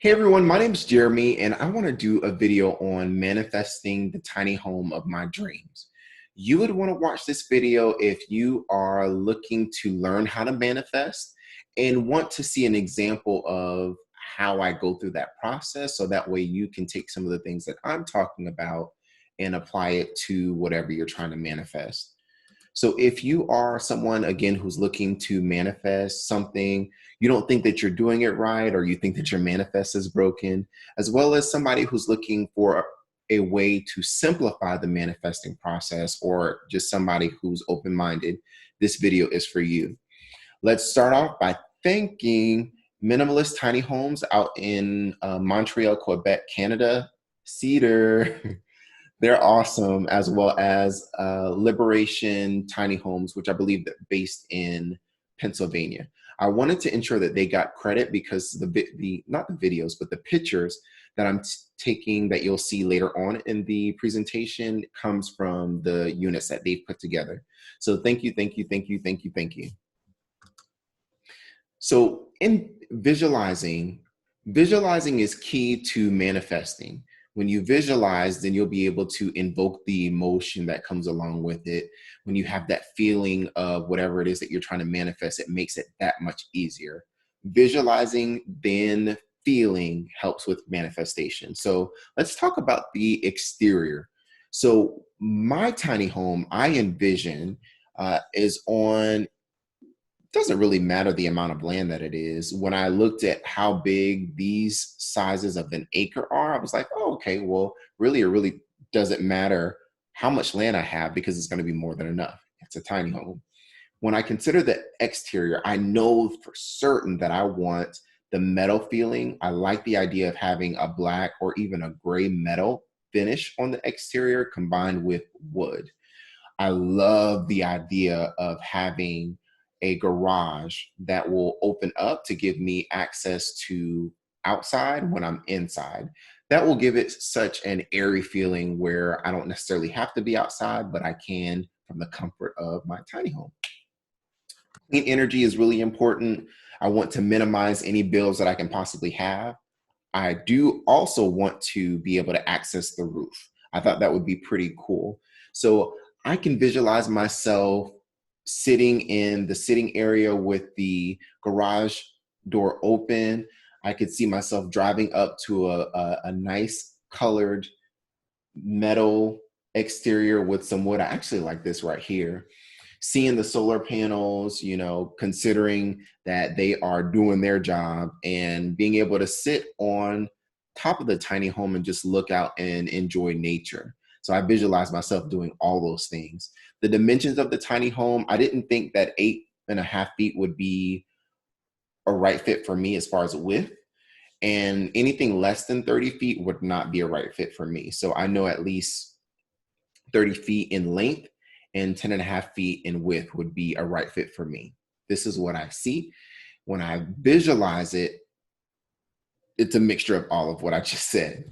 Hey everyone, my name is Jeremy and I want to do a video on manifesting the tiny home of my dreams. You would want to watch this video if you are looking to learn how to manifest and want to see an example of how I go through that process so that way you can take some of the things that I'm talking about and apply it to whatever you're trying to manifest. So if you are someone, again, who's looking to manifest something, you don't think that you're doing it right, or you think that your manifest is broken, as well as somebody who's looking for a way to simplify the manifesting process, or just somebody who's open-minded, this video is for you. Let's start off by thanking Minimalist Tiny Homes out in Montreal, Quebec, Canada. Cedar. They're awesome, as well as Liberation Tiny Homes, which I believe that based in Pennsylvania. I wanted to ensure that they got credit because not the videos, but the pictures that I'm taking that you'll see later on in the presentation comes from the units that they've put together. So thank you, thank you, thank you, thank you, thank you. So in visualizing is key to manifesting. When you visualize, then you'll be able to invoke the emotion that comes along with it. When you have that feeling of whatever it is that you're trying to manifest, it makes it that much easier. Visualizing, then feeling helps with manifestation. So let's talk about the exterior. So my tiny home, I envision, is on, doesn't really matter the amount of land that it is. When I looked at how big these sizes of an acre are, I was like, oh, okay, well, really, it really doesn't matter how much land I have because it's going to be more than enough. It's a tiny home. When I consider the exterior, I know for certain that I want the metal feeling. I like the idea of having a black or even a gray metal finish on the exterior combined with wood. I love the idea of having a garage that will open up to give me access to outside when I'm inside. That will give it such an airy feeling where I don't necessarily have to be outside, but I can from the comfort of my tiny home. Clean energy is really important. I want to minimize any bills that I can possibly have. I do also want to be able to access the roof. I thought that would be pretty cool. So I can visualize myself sitting in the sitting area with the garage door open. I could see myself driving up to a nice colored metal exterior with some wood. I actually like this right here. Seeing the solar panels, considering that they are doing their job and being able to sit on top of the tiny home and just look out and enjoy nature. So I visualize myself doing all those things. The dimensions of the tiny home, I didn't think that 8.5 feet would be a right fit for me as far as width. And anything less than 30 feet would not be a right fit for me. So I know at least 30 feet in length and 10.5 feet in width would be a right fit for me. This is what I see. When I visualize it, it's a mixture of all of what I just said.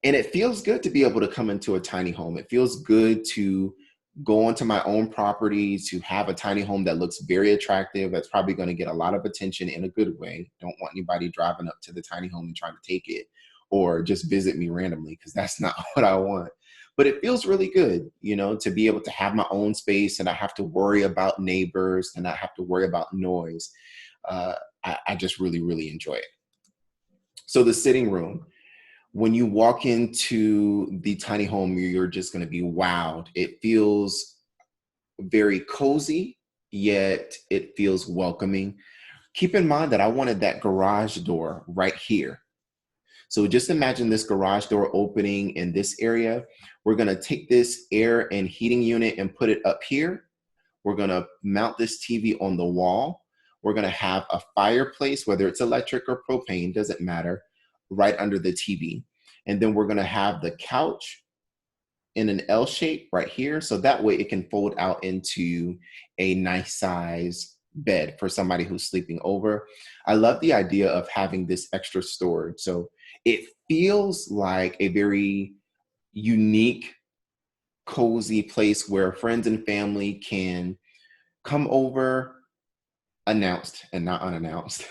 And it feels good to be able to come into a tiny home. It feels good to go onto my own property, to have a tiny home that looks very attractive. That's probably going to get a lot of attention in a good way. Don't want anybody driving up to the tiny home and trying to take it or just visit me randomly, because that's not what I want. But it feels really good, to be able to have my own space and I have to worry about neighbors and I have to worry about noise. I just really, really enjoy it. So the sitting room, when you walk into the tiny home, you're just going to be wowed. It feels very cozy, yet it feels welcoming. Keep in mind that I wanted that garage door right here. So just imagine this garage door opening in this area. We're going to take this air and heating unit and put it up here. We're going to mount this TV on the wall. We're going to have a fireplace, whether it's electric or propane, doesn't matter, right under the TV. And then we're going to have the couch in an L shape right here. So that way it can fold out into a nice size bed for somebody who's sleeping over. I love the idea of having this extra storage. So it feels like a very unique, cozy place where friends and family can come over announced and not unannounced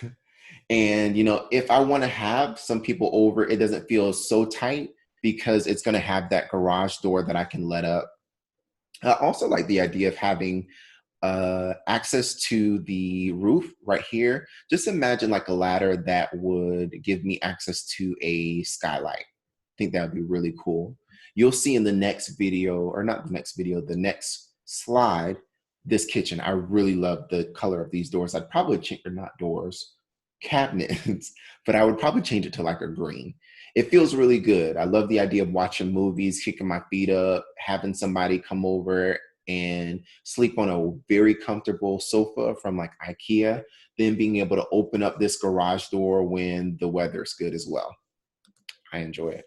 And, if I want to have some people over, it doesn't feel so tight because it's going to have that garage door that I can let up. I also like the idea of having access to the roof right here. Just imagine like a ladder that would give me access to a skylight. I think that would be really cool. You'll see in the next video, or not the next video, the next slide, this kitchen. I really love the color of these doors. I'd probably change, or not doors, cabinets, but I would probably change it to like a green. It feels really good. I love the idea of watching movies, kicking my feet up, having somebody come over and sleep on a very comfortable sofa from like IKEA, then being able to open up this garage door when the weather's good as well. I enjoy it.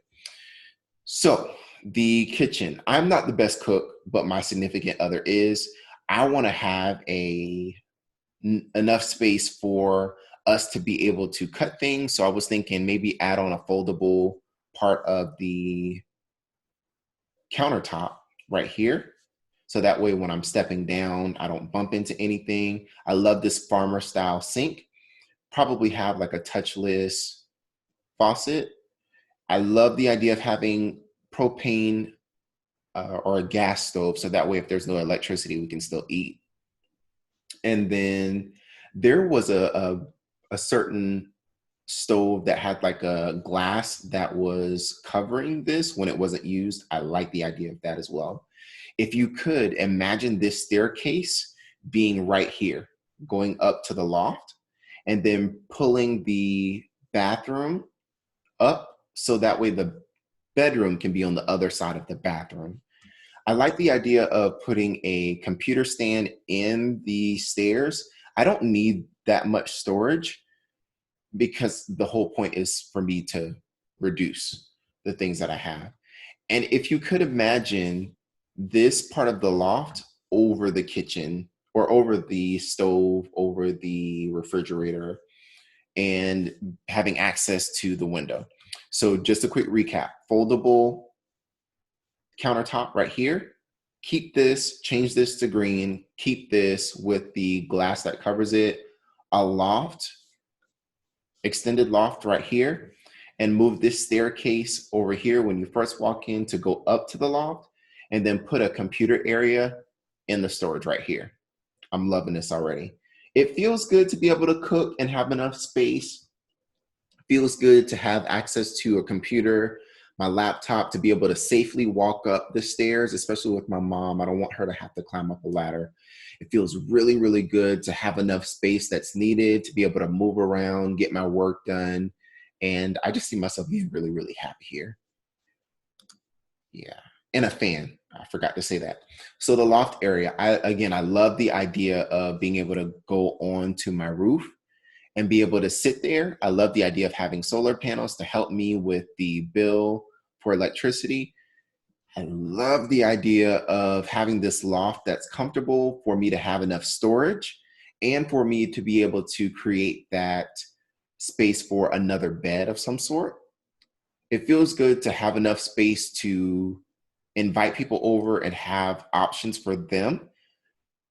So, the kitchen. I'm not the best cook, but my significant other is. I want to have enough space for us to be able to cut things. So I was thinking maybe add on a foldable part of the countertop right here. So that way when I'm stepping down, I don't bump into anything. I love this farmer style sink. Probably have like a touchless faucet. I love the idea of having propane or a gas stove. So that way if there's no electricity, we can still eat. And then there was a certain stove that had like a glass that was covering this when it wasn't used. I like the idea of that as well. If you could imagine this staircase being right here, going up to the loft, and then pulling the bathroom up so that way the bedroom can be on the other side of the bathroom. I like the idea of putting a computer stand in the stairs. I don't need that much storage because the whole point is for me to reduce the things that I have. And if you could imagine this part of the loft over the kitchen or over the stove, over the refrigerator, and having access to the window. So just a quick recap, foldable countertop right here. Keep this, change this to green, keep this with the glass that covers it, a loft, extended loft right here, and move this staircase over here when you first walk in to go up to the loft, and then put a computer area in the storage right here. I'm loving this already. It feels good to be able to cook and have enough space. Feels good to have access to a computer, my laptop, to be able to safely walk up the stairs, especially with my mom. I don't want her to have to climb up a ladder. It feels really, really good to have enough space that's needed to be able to move around, get my work done. And I just see myself being really, really happy here. Yeah. And a fan. I forgot to say that. So the loft area, I love the idea of being able to go on to my roof and be able to sit there. I love the idea of having solar panels to help me with the bill for electricity. I love the idea of having this loft that's comfortable for me to have enough storage and for me to be able to create that space for another bed of some sort. It feels good to have enough space to invite people over and have options for them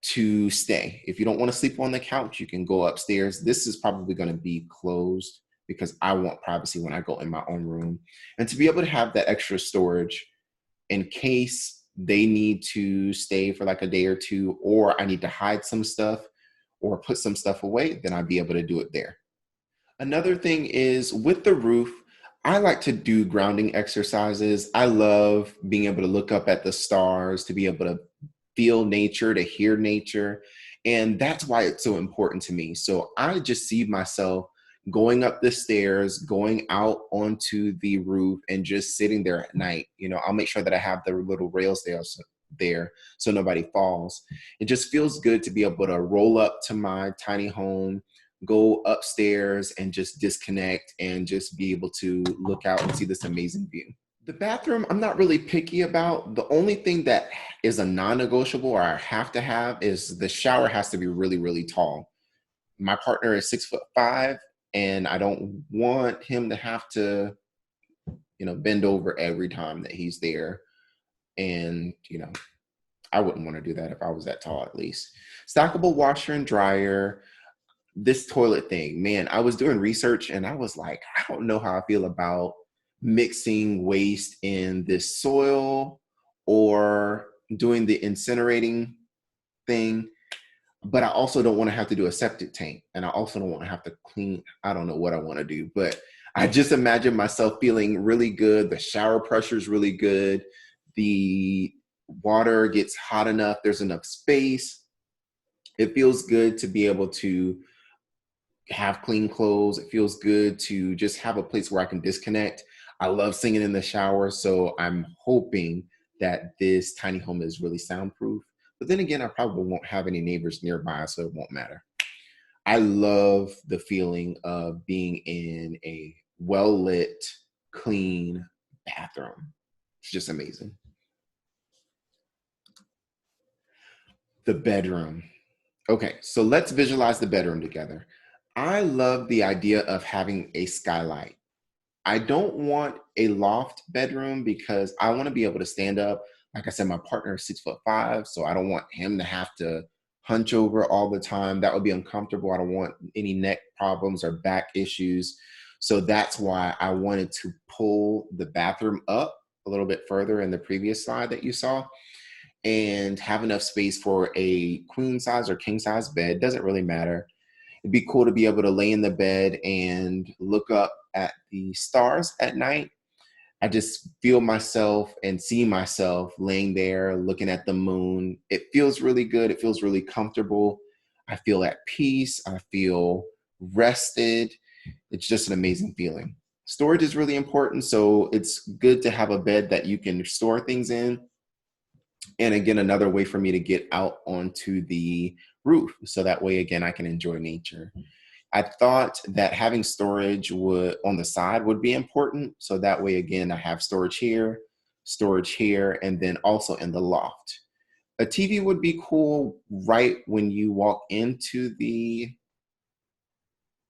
to stay. If you don't want to sleep on the couch, you can go upstairs. This is probably going to be closed because I want privacy when I go in my own room. And to be able to have that extra storage in case they need to stay for like a day or two, or I need to hide some stuff or put some stuff away, then I'd be able to do it there. Another thing is with the roof, I like to do grounding exercises. I love being able to look up at the stars, to be able to feel nature, to hear nature. And that's why it's so important to me. So I just see myself going up the stairs, going out onto the roof and just sitting there at night. I'll make sure that I have the little rails there so nobody falls. It just feels good to be able to roll up to my tiny home, go upstairs and just disconnect and just be able to look out and see this amazing view. The bathroom, I'm not really picky about. The only thing that is a non-negotiable or I have to have is the shower has to be really, really tall. My partner is 6'5", and I don't want him to have to, bend over every time that he's there. And, I wouldn't want to do that if I was that tall, at least. Stackable washer and dryer. this toilet thing, man, I was doing research and I was like, I don't know how I feel about mixing waste in this soil or doing the incinerating thing. But I also don't want to have to do a septic tank. And I also don't want to have to clean. I don't know what I want to do, but I just imagine myself feeling really good. The shower pressure is really good. The water gets hot enough. There's enough space. It feels good to be able to have clean clothes. It feels good to just have a place where I can disconnect. I love singing in the shower. So I'm hoping that this tiny home is really soundproof. But then again, I probably won't have any neighbors nearby, so it won't matter. I love the feeling of being in a well lit, clean bathroom. It's just amazing. The bedroom. Okay, so let's visualize the bedroom together. I love the idea of having a skylight. I don't want a loft bedroom because I want to be able to stand up. Like I said, my partner is 6'5", so I don't want him to have to hunch over all the time. That would be uncomfortable. I don't want any neck problems or back issues. So that's why I wanted to pull the bathroom up a little bit further in the previous slide that you saw and have enough space for a queen size or king size bed. Doesn't really matter. It'd be cool to be able to lay in the bed and look up at the stars at night. I just feel myself and see myself laying there looking at the moon. It feels really good. It feels really comfortable. I feel at peace. I feel rested. It's just an amazing feeling. Storage is really important. So it's good to have a bed that you can store things in. And again, another way for me to get out onto the roof. So that way, again, I can enjoy nature. I thought that having storage would on the side would be important. So that way, again, I have storage here, and then also in the loft. A TV would be cool right when you walk into the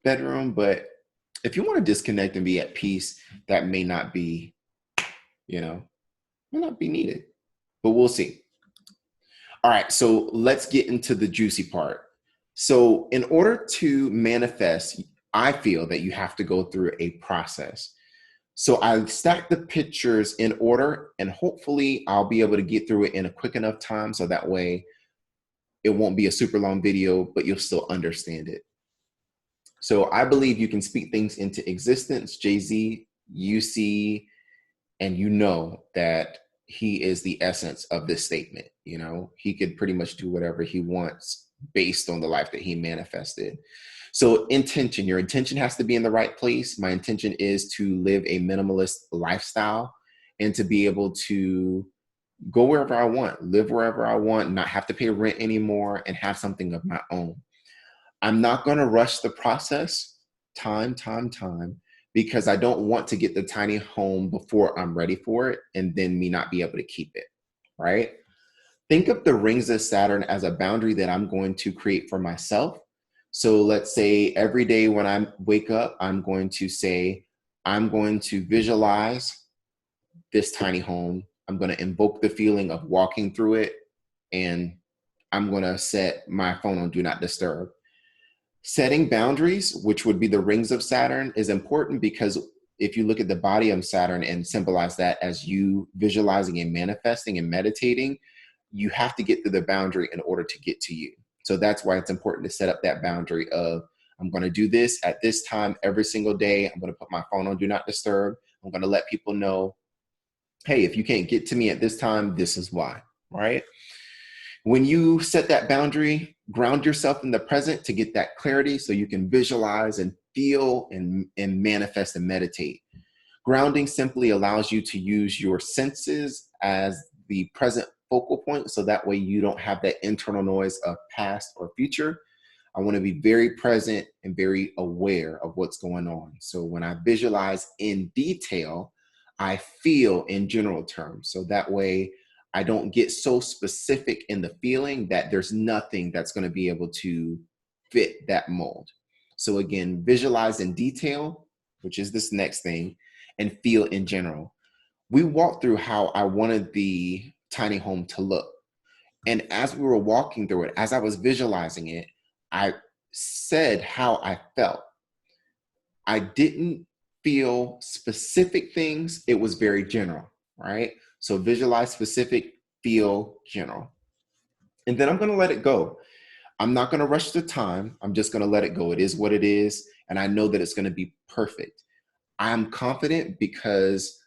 bedroom, but if you want to disconnect and be at peace, that may not be, may not be needed, but we'll see. All right, so let's get into the juicy part. So in order to manifest, I feel that you have to go through a process. So I stacked the pictures in order, and hopefully I'll be able to get through it in a quick enough time so that way it won't be a super long video, but you'll still understand it. So I believe you can speak things into existence. Jay-Z, you see, and you know that he is the essence of this statement. He could pretty much do whatever he wants based on the life that he manifested. So intention, your intention has to be in the right place. My intention is to live a minimalist lifestyle and to be able to go wherever I want, live wherever I want, not have to pay rent anymore, and have something of my own. I'm not going to rush the process, time, because I don't want to get the tiny home before I'm ready for it and then me not be able to keep it, right? Think of the rings of Saturn as a boundary that I'm going to create for myself. So let's say every day when I wake up, I'm going to say, I'm going to visualize this tiny home. I'm going to invoke the feeling of walking through it, and I'm going to set my phone on do not disturb. Setting boundaries, which would be the rings of Saturn, is important because if you look at the body of Saturn and symbolize that as you visualizing and manifesting and meditating, you have to get through the boundary in order to get to you. So that's why it's important to set up that boundary of, I'm going to do this at this time every single day. I'm going to put my phone on do not disturb. I'm going to let people know, hey, if you can't get to me at this time, this is why, right? When you set that boundary, ground yourself in the present to get that clarity so you can visualize and feel and manifest and meditate. Grounding simply allows you to use your senses as the present focal point, so that way you don't have that internal noise of past or future. I want to be very present and very aware of what's going on. So when I visualize in detail, I feel in general terms. So that way I don't get so specific in the feeling that there's nothing that's going to be able to fit that mold. So again, visualize in detail, which is this next thing, and feel in general. We walked through how I wanted the tiny home to look. And as we were walking through it, as I was visualizing it, said how I felt. I didn't feel specific things. It was very general, right? So visualize specific, feel general. And then I'm going to let it go. I'm not going to rush the time. I'm just going to let it go. It is what it is. And I know that it's going to be perfect. I'm confident because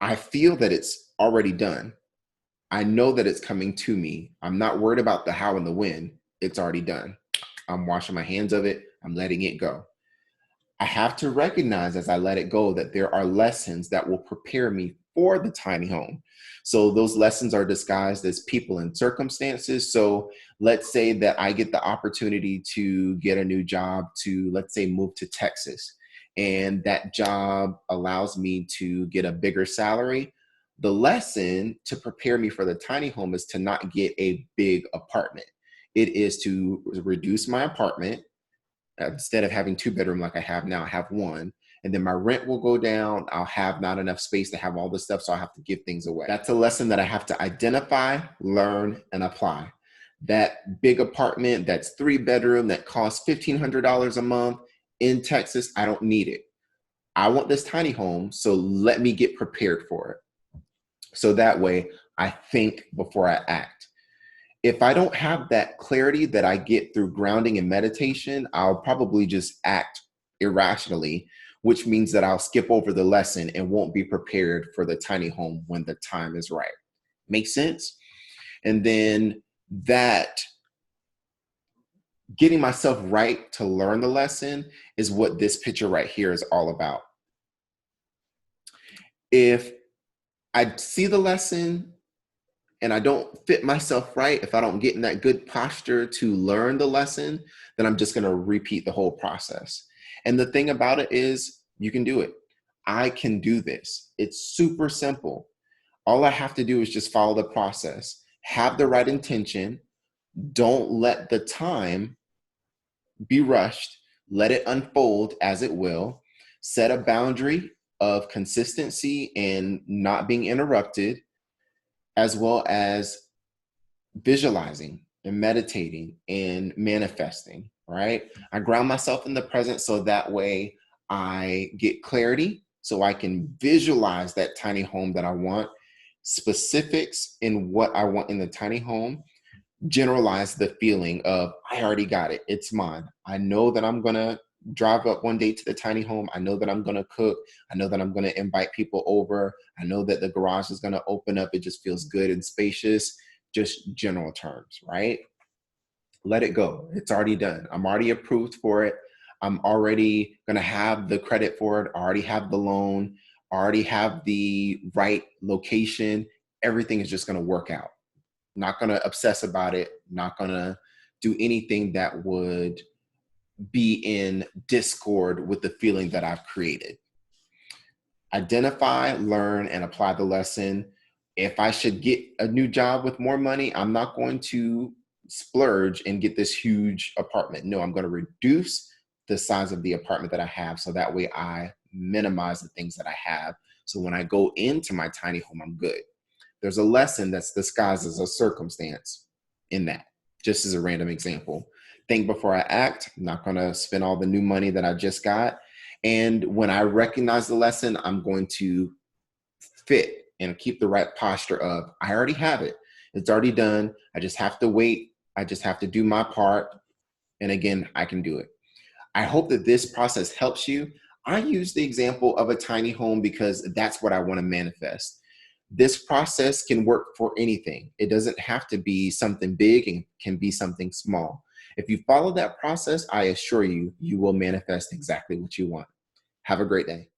I feel that it's already done. I know that it's coming to me. I'm not worried about the how and the when. It's already done. I'm washing my hands of it. I'm letting it go. I have to recognize as I let it go that there are lessons that will prepare me for the tiny home. So those lessons are disguised as people and circumstances. So let's say that I get the opportunity to get a new job to, let's say, move to Texas. And that job allows me to get a bigger salary. The lesson to prepare me for the tiny home is to not get a big apartment. It is to reduce my apartment. Instead of having 2 bedroom like I have now, I have one. And then my rent will go down. I'll have not enough space to have all this stuff. So I have to give things away. That's a lesson that I have to identify, learn, and apply. That big apartment, that's 3 bedroom, that costs $1,500 a month in Texas, I don't need it. I want this tiny home. So let me get prepared for it. So that way I think before I act. If I don't have that clarity that I get through grounding and meditation, I'll probably just act irrationally, which means that I'll skip over the lesson and won't be prepared for the tiny home when the time is right. Make sense? And then that getting myself right to learn the lesson is what this picture right here is all about. If I see the lesson and I don't fit myself right, if I don't get in that good posture to learn the lesson, then I'm just going to repeat the whole process. And the thing about it is, you can do it. I can do this. It's super simple. All I have to do is just follow the process, have the right intention. Don't let the time be rushed. Let it unfold as it will. Set a boundary of consistency and not being interrupted, as well as visualizing and meditating and manifesting, right? I ground myself in the present so that way I get clarity so I can visualize that tiny home that I want, specifics in what I want in the tiny home, generalize the feeling of I already got it. It's mine. I know that I'm going to drive up one day to the tiny home. I know that I'm going to cook. I know that I'm going to invite people over. I know that the garage is going to open up. It just feels good and spacious. Just general terms, right? Let it go. It's already done. I'm already approved for it. I'm already going to have the credit for it. I already have the loan. I already have the right location. Everything is just going to work out. Not going to obsess about it. Not going to do anything that would be in discord with the feeling that I've created. Identify, learn, and apply the lesson. If I should get a new job with more money, I'm not going to splurge and get this huge apartment. No, I'm going to reduce the size of the apartment that I have so that way I minimize the things that I have. So when I go into my tiny home, I'm good. There's a lesson that's disguised as a circumstance in that, just as a random example. Think before I act. I'm not going to spend all the new money that I just got. And when I recognize the lesson, I'm going to fit and keep the right posture of, I already have it. It's already done. I just have to wait. I just have to do my part. And again, I can do it. I hope that this process helps you. I use the example of a tiny home because that's what I want to manifest. This process can work for anything. It doesn't have to be something big and can be something small. If you follow that process, I assure you, you will manifest exactly what you want. Have a great day.